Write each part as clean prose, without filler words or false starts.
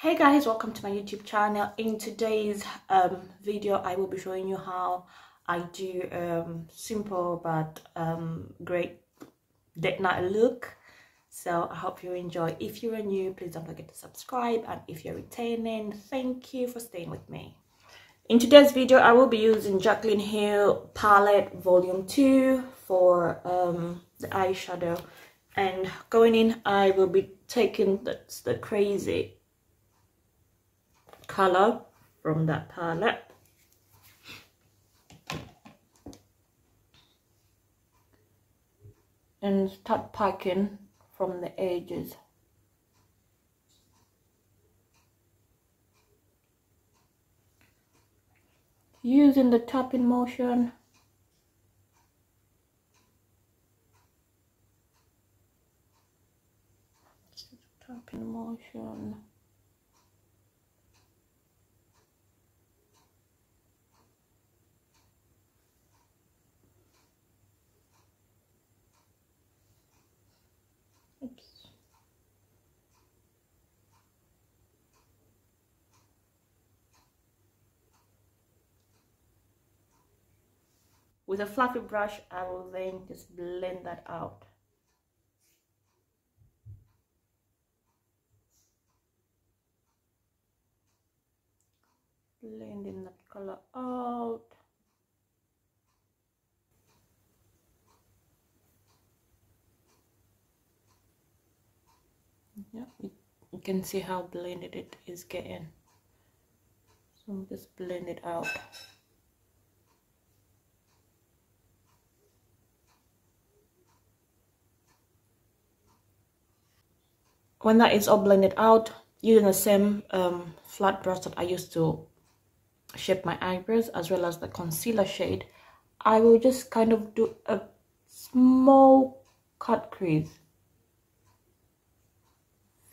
Hey guys, welcome to my YouTube channel. In today's video I will be showing you how I do simple but great date night look. So I hope you enjoy. If you are new, please don't forget to subscribe, and if you're returning, thank you for staying with me. In today's video I will be using Jaclyn Hill palette volume 2 for the eyeshadow, and going in I will be taking the crazy color from that palette and start packing from the edges. Using the tapping motion, Oops. With a fluffy brush, I will then just blend that out. Blending that color out. Yeah, you can see how blended it is getting. So just blend it out. When that is all blended out, using the same flat brush that I used to shape my eyebrows as well as the concealer shade, I will just kind of do a small cut crease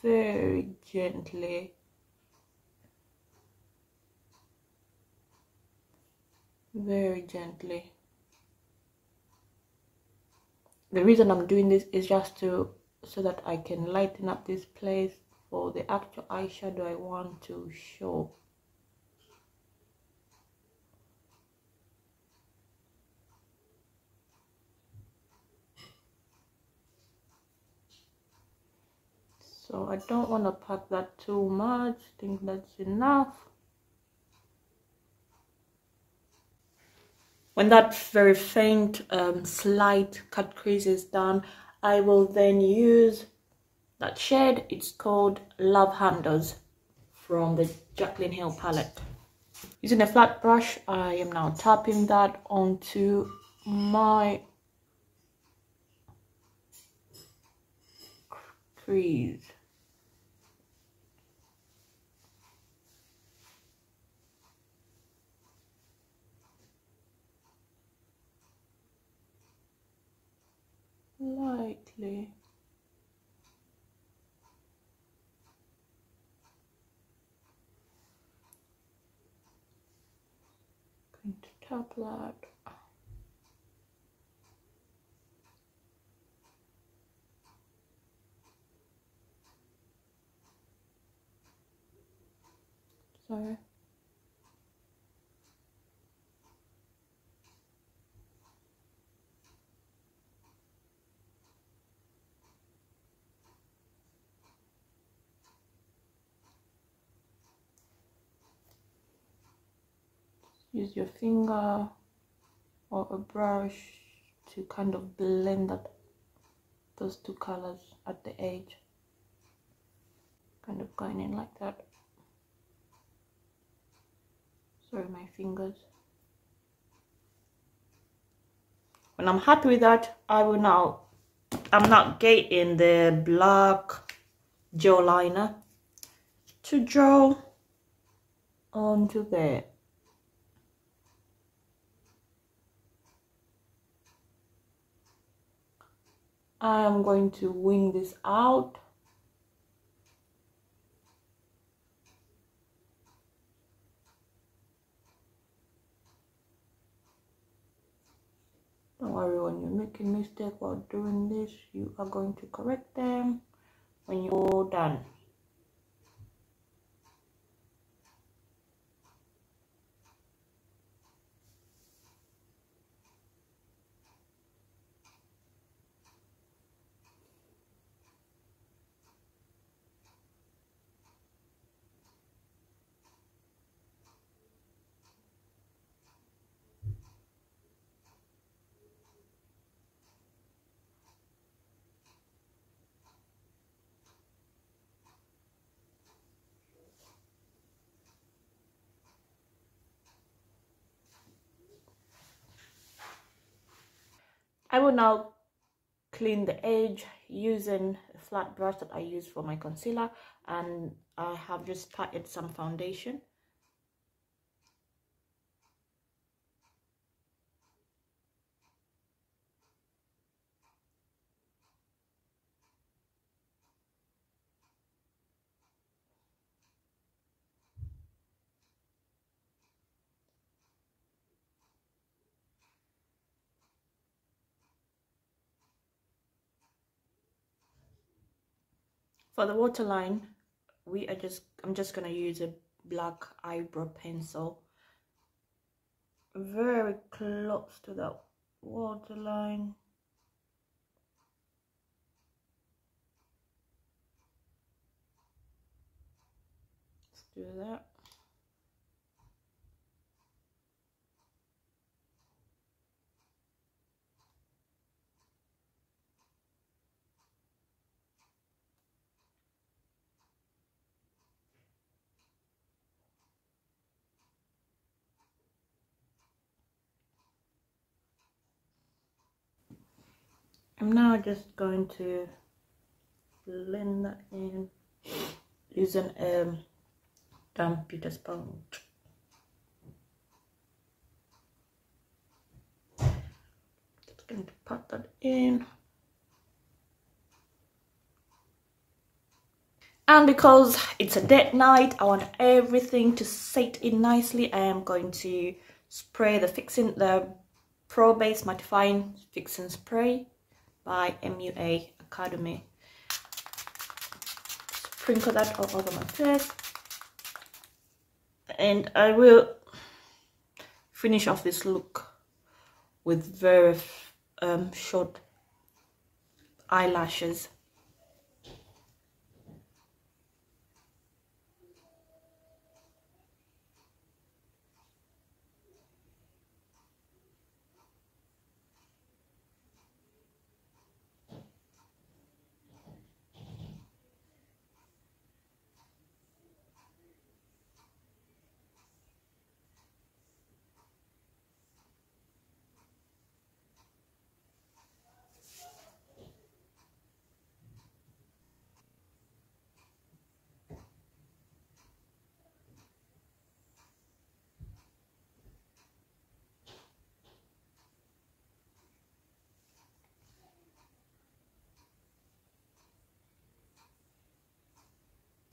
very gently. Very gently. The reason I'm doing this is just so that I can lighten up this place for the actual eyeshadow I want to show. So I don't want to pack that too much. I think that's enough. When that very faint slight cut crease is done, I will then use that shade. It's called Love Handles from the Jaclyn Hill palette. Using a flat brush, I am now tapping that onto my crease. Lightly. Going to tap that. Sorry. Use your finger or a brush to kind of blend those two colors at the edge. Kind of going in like that. Sorry, my fingers. When I'm happy with that, I'm now getting the black gel liner to draw onto there. I am going to wing this out. Don't worry, when you're making mistakes while doing this, you are going to correct them when you're all done. will now clean the edge using a flat brush that I use for my concealer, and I have just patted some foundation. For the waterline, I'm just gonna use a black eyebrow pencil very close to the waterline. Let's do that. I'm now just going to blend that in using a damp beauty sponge. Just going to pat that in. And because it's a date night, I want everything to set in nicely. I am going to spray the Pro Base Mattifying Fixing Spray by MUA Academy. Sprinkle that all over my face, and I will finish off this look with very short eyelashes.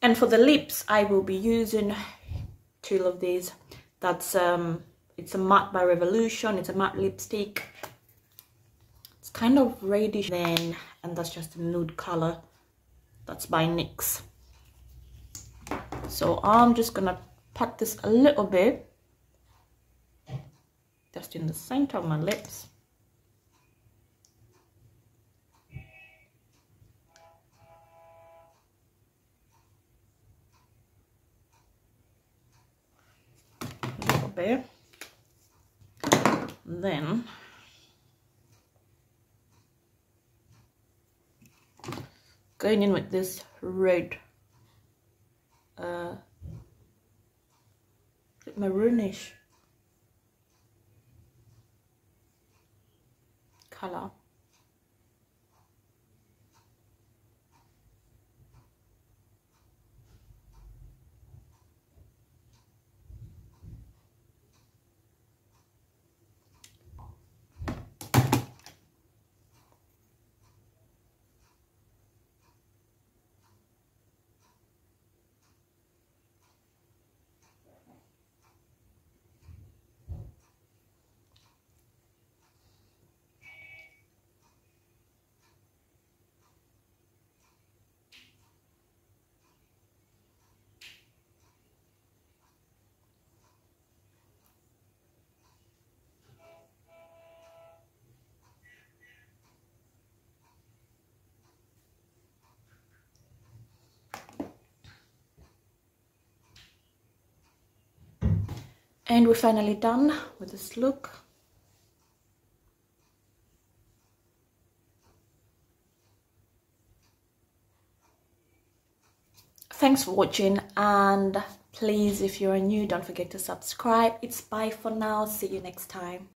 And for the lips, I will be using two of these. That's it's a matte by Revolution. It's a matte lipstick. It's kind of reddish then, and that's just a nude color. That's by NYX. So I'm just gonna pat this a little bit, just in the center of my lips. Bit. Then going in with this red maroonish color. And we're finally done with this look. Thanks for watching, and please, if you're new, don't forget to subscribe. It's bye for now. See you next time.